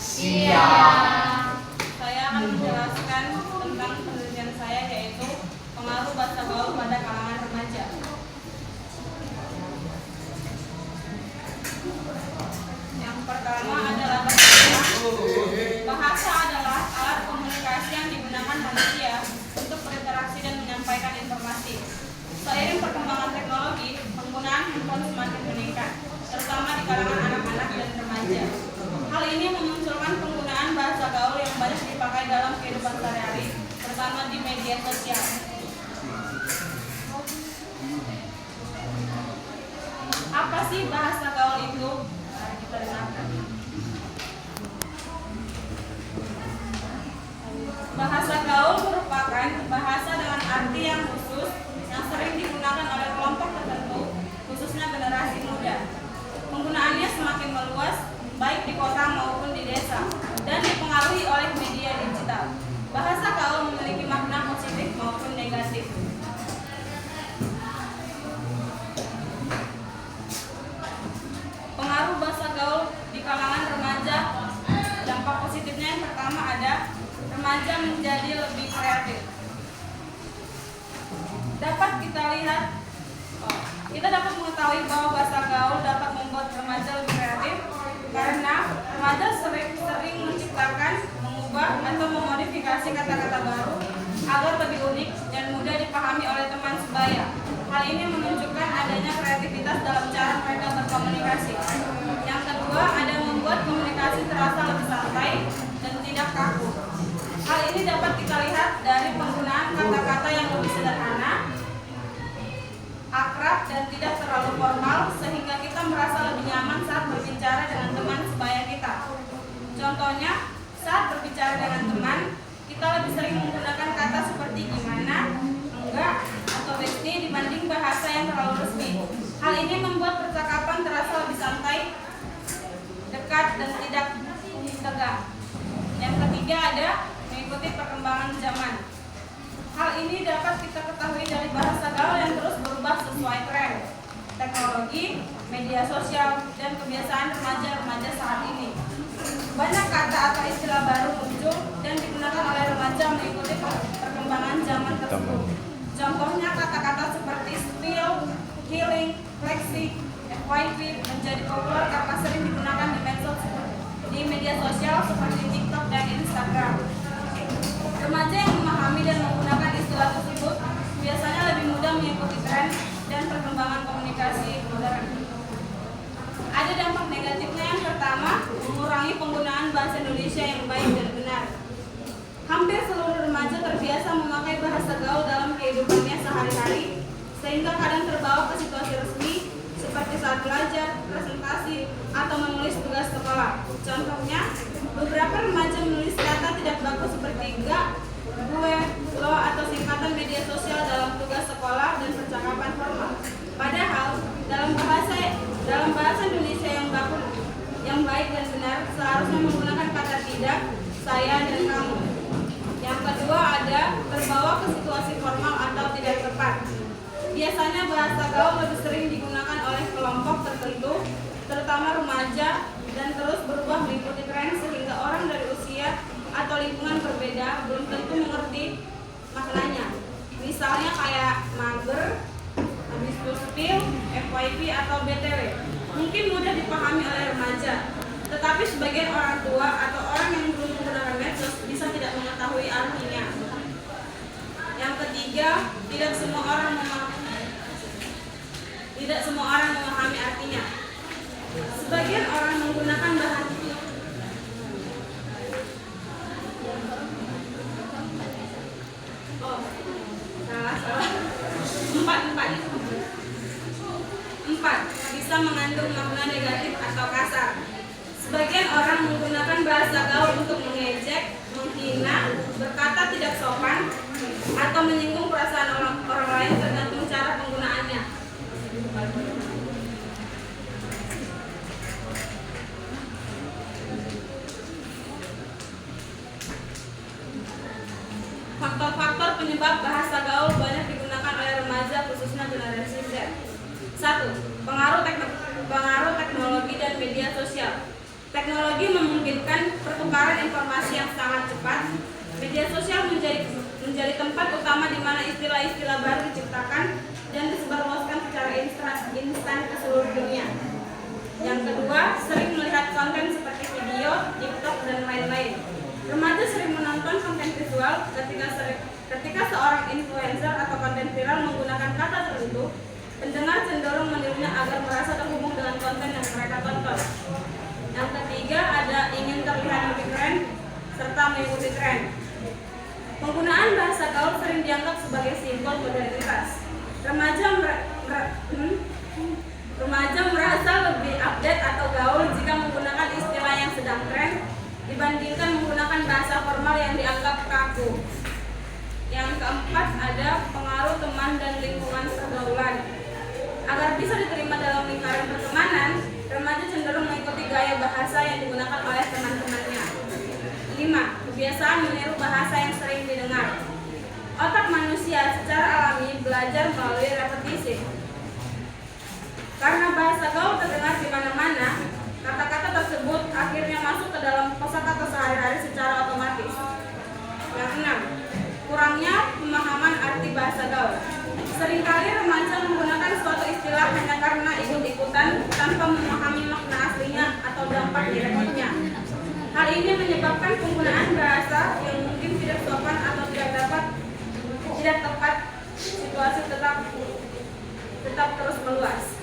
Siap. Saya akan menjelaskan tentang penelitian saya, yaitu pengaruh bahasa gaul pada kalangan remaja. Yang pertama adalah bahasa adalah alat komunikasi yang digunakan manusia untuk berinteraksi dan menyampaikan informasi. Seiring perkembangan teknologi, penggunaan handphone semakin meningkat, terutama di kalangan anak-anak dan remaja. Hal ini memunculkan penggunaan bahasa gaul yang banyak dipakai dalam kehidupan sehari-hari, terutama di media sosial. Apa sih bahasa gaul itu? Mari kita dengarkan. Bahasa gaul merupakan bahasa dengan arti yang khusus yang sering digunakan oleh kelompok tertentu, khususnya generasi muda. Penggunaannya semakin meluas, baik di kota maupun di desa, dan dipengaruhi oleh media digital. Bahasa gaul memiliki makna positif maupun negatif. Pengaruh bahasa gaul di kalangan remaja, dampak positifnya yang pertama ada remaja menjadi lebih kreatif. Kita dapat mengetahui bahwa bahasa gaul dapat membuat remaja lebih kreatif karena remaja sering menciptakan, mengubah atau memodifikasi kata-kata baru agar lebih unik dan mudah dipahami oleh teman sebaya. Hal ini menunjukkan adanya kreativitas dalam cara mereka berkomunikasi. Yang kedua, ada membuat komunikasi terasa lebih santai dan tidak kaku. Hal ini dapat kita lihat dari penggunaan kata-kata yang lebih sederhana, akrab, dan tidak terlalu formal, sehingga kita merasa lebih nyaman saat berbicara dengan teman sebaya kita. Contohnya, saat berbicara dengan teman, kita lebih sering menggunakan kata seperti gimana, enggak, atau besti dibanding bahasa yang terlalu resmi. Hal ini membuat percakapan terasa lebih santai, dekat, dan tidak tegang. Yang ketiga ada mengikuti perkembangan zaman. Hal ini dapat kita ketahui dari bahasa gaul yang terus berubah sesuai tren, teknologi, media sosial, dan kebiasaan remaja-remaja saat ini. Banyak kata atau istilah baru muncul dan digunakan oleh remaja mengikuti perkembangan zaman tersebut. Contohnya kata-kata seperti spill, healing, flexi, FYP menjadi populer karena sering digunakan di media sosial seperti TikTok dan Instagram. Remaja yang memahami dan menggunakan istilah tersebut biasanya lebih mudah mengikuti tren dan perkembangan komunikasi modern. Ada dampak negatifnya. Yang pertama, mengurangi penggunaan bahasa Indonesia yang baik dan benar. Hampir seluruh remaja terbiasa memakai bahasa gaul dalam kehidupannya sehari-hari, sehingga kadang terbawa ke situasi resmi seperti saat belajar, presentasi, atau menulis tugas sekolah. Contohnya, beberapa remaja menulis kata tidak bagus seperti gak, gue, lo, atau singkatan media sosial dalam tugas sekolah dan percakapan formal. Padahal dalam bahasa Indonesia yang baku, yang baik dan benar, seharusnya menggunakan kata tidak, saya, dan kamu. Yang kedua ada terbawa ke situasi formal atau tidak tepat. Biasanya bahasa gaul lebih sering digunakan oleh kelompok tertentu, terutama remaja, dan terus berubah mengikuti tren sehingga orang dari usia atau lingkungan berbeda belum tentu mengerti maknanya. Misalnya kayak mager, habis spill, FYP, atau BTW. Mungkin mudah dipahami oleh remaja, tetapi sebagian orang tua atau orang yang belum menggunakan medsos bisa tidak mengetahui artinya. Yang ketiga, tidak semua orang memahami artinya. Sebagian orang menggunakan bahan Empat, bisa mengandung makna negatif atau kasar. Sebagian orang menggunakan bahasa gaul untuk mengejek, menghina, berkata tidak sopan, atau menyinggung perasaan orang lain tergantung cara penggunaannya. Faktor-faktor penyebab bahasa gaul banyak digunakan oleh remaja khususnya generasi Z. 1. Pengaruh teknologi dan media sosial. Teknologi memungkinkan perkembangan Media sosial menjadi tempat utama di mana istilah-istilah baru diciptakan dan disebarluaskan secara instan ke seluruh dunia. Yang kedua, sering melihat konten seperti video, TikTok, dan lain-lain. Remaja sering menonton konten visual ketika seorang influencer atau konten viral menggunakan kata tertentu, pendengar cenderung menirunya agar merasa terhubung dengan konten yang mereka tonton. Yang ketiga, ada ingin terlihat lebih keren serta mengikuti tren. Penggunaan bahasa gaul sering dianggap sebagai simbol modernitas. Remaja merasa lebih update atau gaul jika menggunakan istilah yang sedang tren dibandingkan menggunakan bahasa formal yang dianggap kaku. Yang keempat, ada pengaruh teman dan lingkungan pergaulan. Agar bisa diterima dalam lingkaran pertemanan, remaja cenderung mengikuti gaya bahasa yang digunakan oleh teman-temannya. 5. Kebiasaan meniru bahasa yang sering didengar. Otak manusia secara alami belajar melalui repetisi. Karena bahasa gaul terdengar di mana-mana, kata-kata tersebut akhirnya masuk ke dalam kosakata sehari-hari secara otomatis. Yang 6. Kurangnya pemahaman arti bahasa gaul. Seringkali remaja menggunakan suatu istilah hanya karena ikut-ikutan tanpa memahami makna aslinya atau dampak direknya. Hal ini menyebabkan penggunaan bahasa yang mungkin tidak sopan atau tidak tepat situasi tetap terus meluas.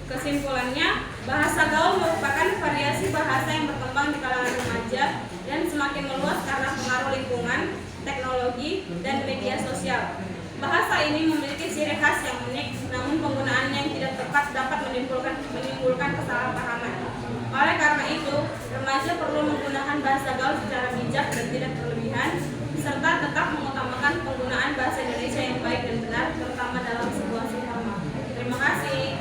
Kesimpulannya, bahasa gaul merupakan variasi bahasa yang berkembang di kalangan remaja dan semakin meluas karena pengaruh lingkungan, teknologi, dan media sosial. Bahasa ini memiliki ciri khas yang unik, namun penggunaannya yang tidak tepat dapat menimbulkan kesalahpahaman. Oleh karena itu, remaja perlu menggunakan bahasa gaul secara bijak dan tidak berlebihan, serta tetap mengutamakan penggunaan bahasa Indonesia yang baik dan benar, terutama dalam sebuah sirama. Terima kasih.